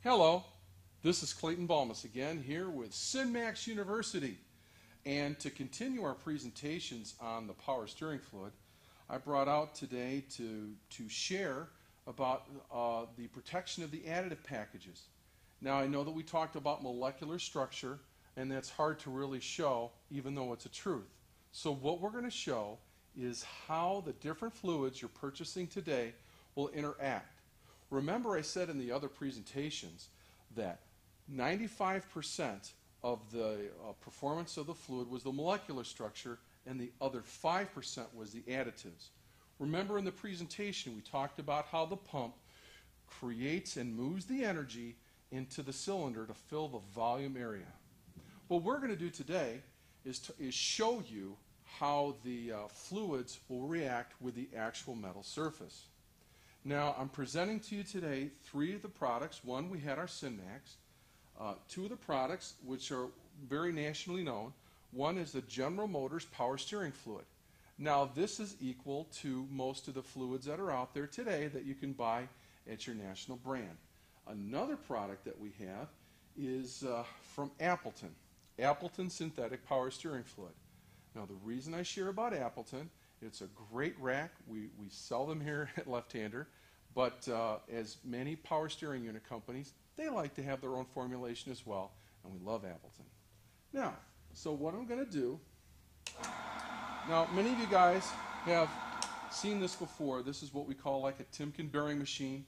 Hello, this is Clayton Balmus again here with SynMax University. And to continue our presentations on the power steering fluid, I brought out today to share about the protection of the additive packages. Now I know that we talked about molecular structure, and that's hard to really show even though it's a truth. So what we're going to show is how the different fluids you're purchasing today will interact. Remember I said in the other presentations that 95% of the performance of the fluid was the molecular structure and the other 5% was the additives. Remember in the presentation we talked about how the pump creates and moves the energy into the cylinder to fill the volume area. What we're going to do today is show you how the fluids will react with the actual metal surface. Now, I'm presenting to you today three of the products. One, we had our SynMax. Two of the products, which are very nationally known. One is the General Motors Power Steering Fluid. Now, this is equal to most of the fluids that are out there today that you can buy at your national brand. Another product that we have is from Appleton. Appleton Synthetic Power Steering Fluid. Now, the reason I share about Appleton, it's a great rack. We sell them here at Left Hander, but as many power steering unit companies, they like to have their own formulation as well, and we love Appleton. Now, so what I'm going to do, now many of you guys have seen this before. This is what we call like a Timken bearing machine.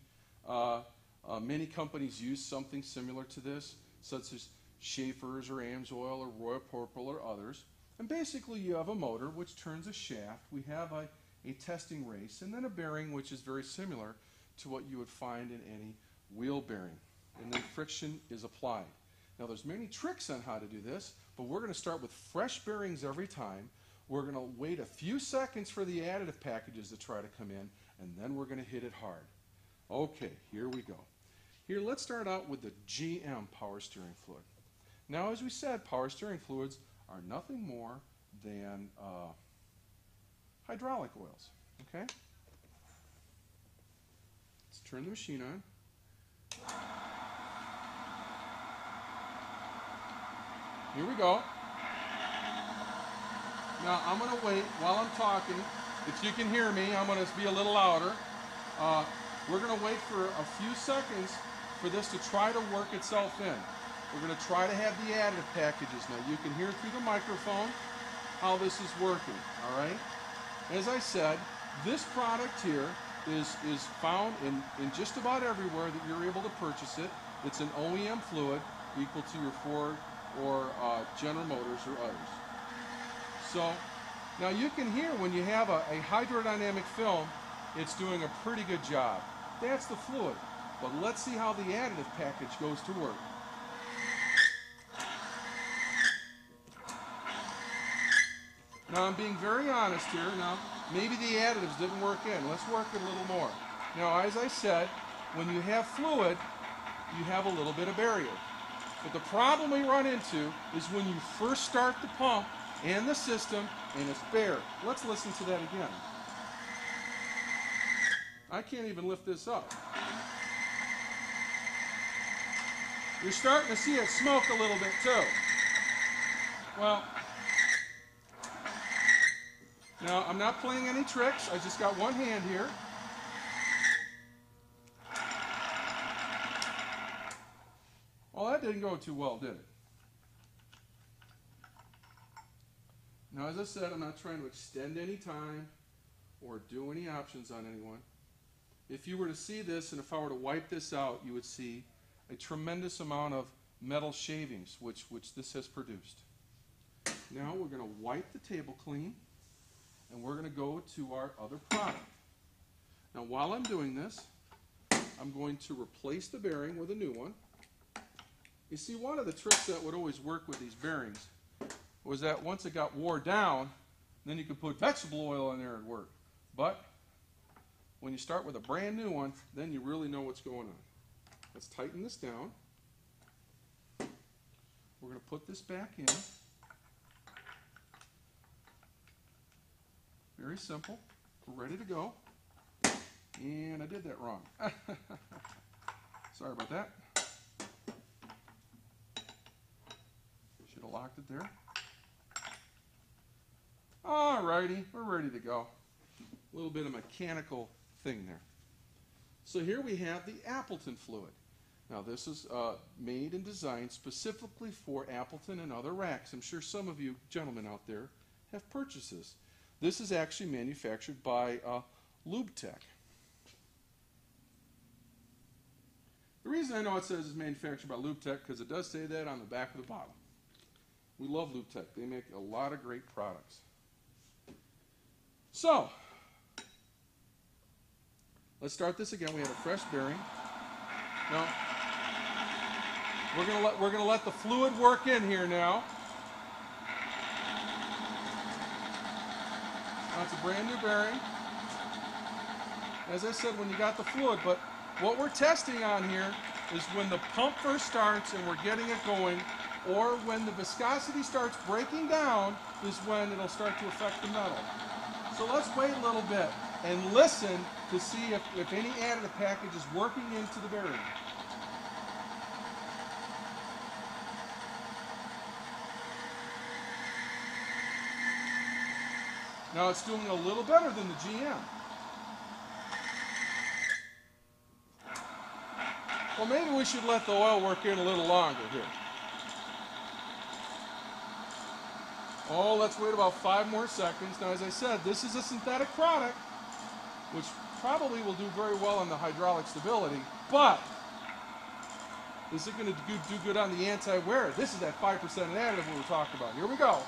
Many companies use something similar to this, such as Schaefer's or Amsoil or Royal Purple or others. And basically you have a motor which turns a shaft. We have a testing race and then a bearing which is very similar to what you would find in any wheel bearing. And then friction is applied. Now there's many tricks on how to do this, but we're going to start with fresh bearings every time. We're going to wait a few seconds for the additive packages to try to come in, and then we're going to hit it hard. Okay, here we go. Here, let's start out with the GM power steering fluid. Now as we said, power steering fluids are nothing more than hydraulic oils. Okay? Let's turn the machine on. Here we go. Now I'm going to wait while I'm talking. If you can hear me, I'm going to be a little louder. We're going to wait for a few seconds for this to try to work itself in. We're going to try to have the additive packages. Now you can hear through the microphone how this is working, all right? As I said, this product here is found in just about everywhere that you're able to purchase it. It's an OEM fluid equal to your Ford or General Motors or others. So now you can hear when you have a hydrodynamic film, it's doing a pretty good job. That's the fluid. But let's see how the additive package goes to work. Now I'm being very honest here. Now maybe the additives didn't work in. Let's work it a little more. Now as I said, when you have fluid, you have a little bit of barrier. But the problem we run into is when you first start the pump and the system and it's bare. Let's listen to that again. I can't even lift this up. You're starting to see it smoke a little bit too. Well, now I'm not playing any tricks. I just got one hand here. Well, that didn't go too well, did it? Now, as I said, I'm not trying to extend any time or do any options on anyone. If you were to see this and if I were to wipe this out, you would see a tremendous amount of metal shavings, which this has produced. Now we're going to wipe the table clean, and we're going to go to our other product. Now while I'm doing this, I'm going to replace the bearing with a new one. You see, one of the tricks that would always work with these bearings was that once it got wore down, then you could put vegetable oil in there and work. But when you start with a brand new one, then you really know what's going on. Let's tighten this down. We're going to put this back in. Very simple. We're ready to go. And I did that wrong. Sorry about that. there. Alrighty, we're ready to go. A little bit of mechanical thing there. So here we have the Appleton fluid. Now this is made and designed specifically for Appleton and other racks. I'm sure some of you gentlemen out there have purchased this. This is actually manufactured by LubeTech. The reason I know it says it's manufactured by LubeTech because it does say that on the back of the bottle. We love LubeTech. They make a lot of great products. So, let's start this again. We have a fresh bearing. Now, we're gonna let the fluid work in here now. Now it's a brand new bearing. As I said, when you got the fluid, but what we're testing on here is when the pump first starts and we're getting it going, or when the viscosity starts breaking down is when it'll start to affect the metal. So let's wait a little bit and listen to see if any additive package is working into the bearing. Now it's doing a little better than the GM. Well, maybe we should let the oil work in a little longer here. Oh, let's wait about 5 more seconds. Now, as I said, this is a synthetic product, which probably will do very well on the hydraulic stability, but this is going to do good on the anti-wear. This is that 5% additive we were talking about. Here we go.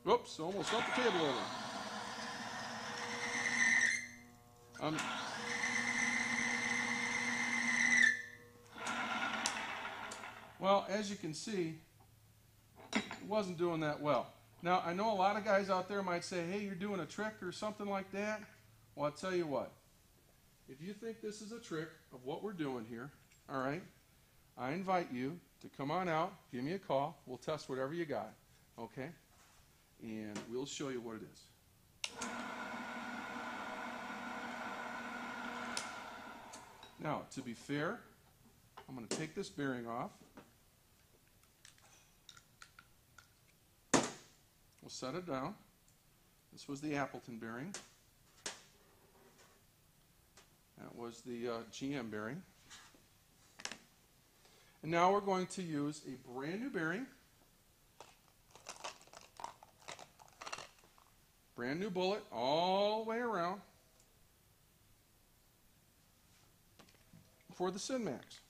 Whoops, almost up the table over. Well, as you can see, it wasn't doing that well. Now, I know a lot of guys out there might say, hey, you're doing a trick or something like that. Well, I'll tell you what. If you think this is a trick of what we're doing here, all right, I invite you to come on out, give me a call. We'll test whatever you got, okay? And we'll show you what it is. Now, to be fair, I'm going to take this bearing off. We'll set it down. This was the Appleton bearing. That was the GM bearing. And now we're going to use a brand new bearing. Brand new bullet all the way around for the SynMax.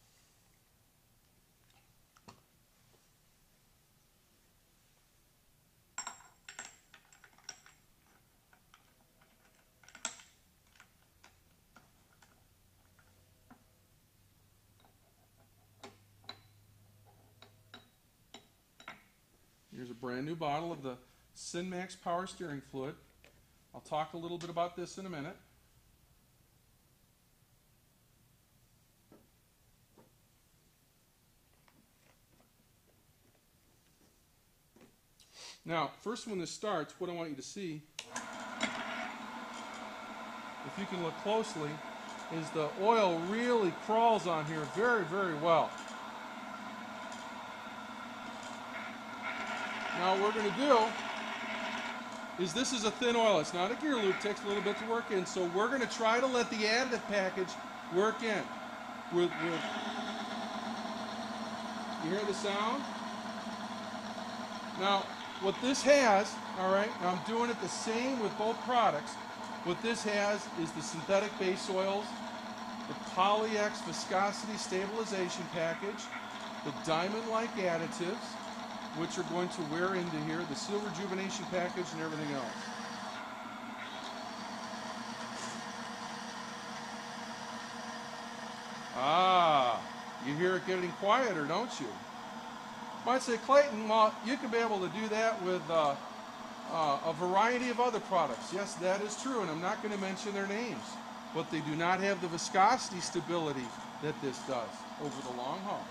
Here's a brand new bottle of the SynMax Power Steering Fluid. I'll talk a little bit about this in a minute. Now, first when this starts, what I want you to see, if you can look closely, is the oil really crawls on here very, very well. Now what we're going to do is this is a thin oil. It's not a gear loop. It takes a little bit to work in. So we're going to try to let the additive package work in. You hear the sound? Now, what this has, all right, now I'm doing it the same with both products. What this has is the synthetic base oils, the Poly-X viscosity stabilization package, the Diamond Like Additives, which are going to wear into here, the seal rejuvenation package, and everything else. Ah, you hear it getting quieter, don't you? You might say, Clayton, well, you can be able to do that with a variety of other products. Yes, that is true, and I'm not going to mention their names, but they do not have the viscosity stability that this does over the long haul.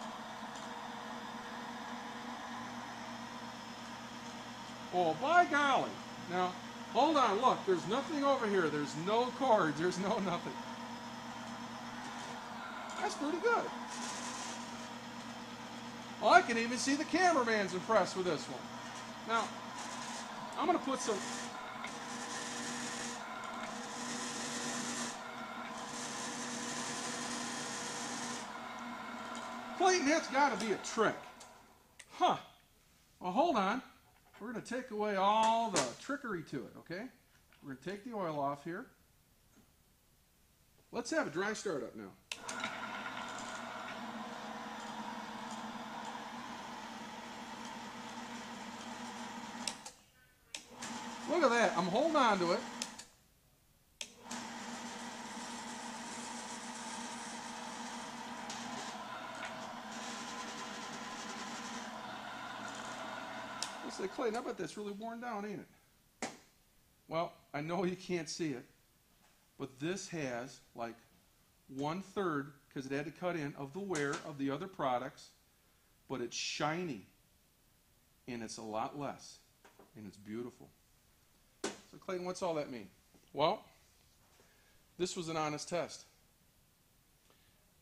Oh, by golly. Now, hold on, look, there's nothing over here. There's no cords, there's no nothing. That's pretty good. Well, I can even see the cameraman's impressed with this one. Now, I'm going to put some... Clayton, that's got to be a trick. Huh. Well, hold on. We're going to take away all the trickery to it, okay? We're going to take the oil off here. Let's have a dry start up now. Look at that. I'm holding on to it. I say, Clayton, I bet that's really worn down, ain't it? Well, I know you can't see it, but this has like 1/3, because it had to cut in, of the wear of the other products, but it's shiny, and it's a lot less, and it's beautiful. So, Clayton, what's all that mean? Well, this was an honest test.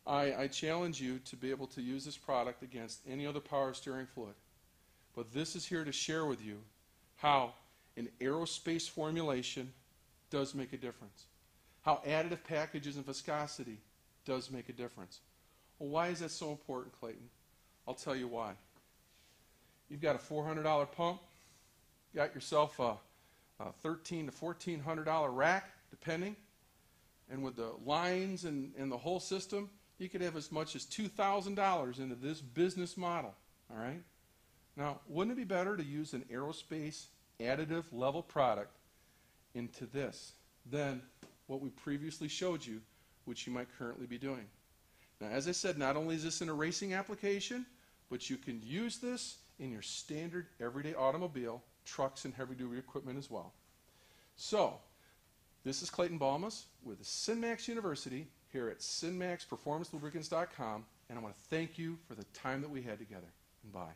I challenge you to be able to use this product against any other power steering fluid. But this is here to share with you how an aerospace formulation does make a difference. How additive packages and viscosity does make a difference. Well, why is that so important, Clayton? I'll tell you why. You've got a $400 pump, got yourself a $1,300 to $1,400 rack, depending, and with the lines and the whole system, you could have as much as $2,000 into this business model, all right? Now, wouldn't it be better to use an aerospace additive level product into this than what we previously showed you, which you might currently be doing? Now, as I said, not only is this in a racing application, but you can use this in your standard everyday automobile, trucks, and heavy-duty equipment as well. So, this is Clayton Balmas with SynMax University here at synmaxperformancelubricants.com, and I want to thank you for the time that we had together. And bye.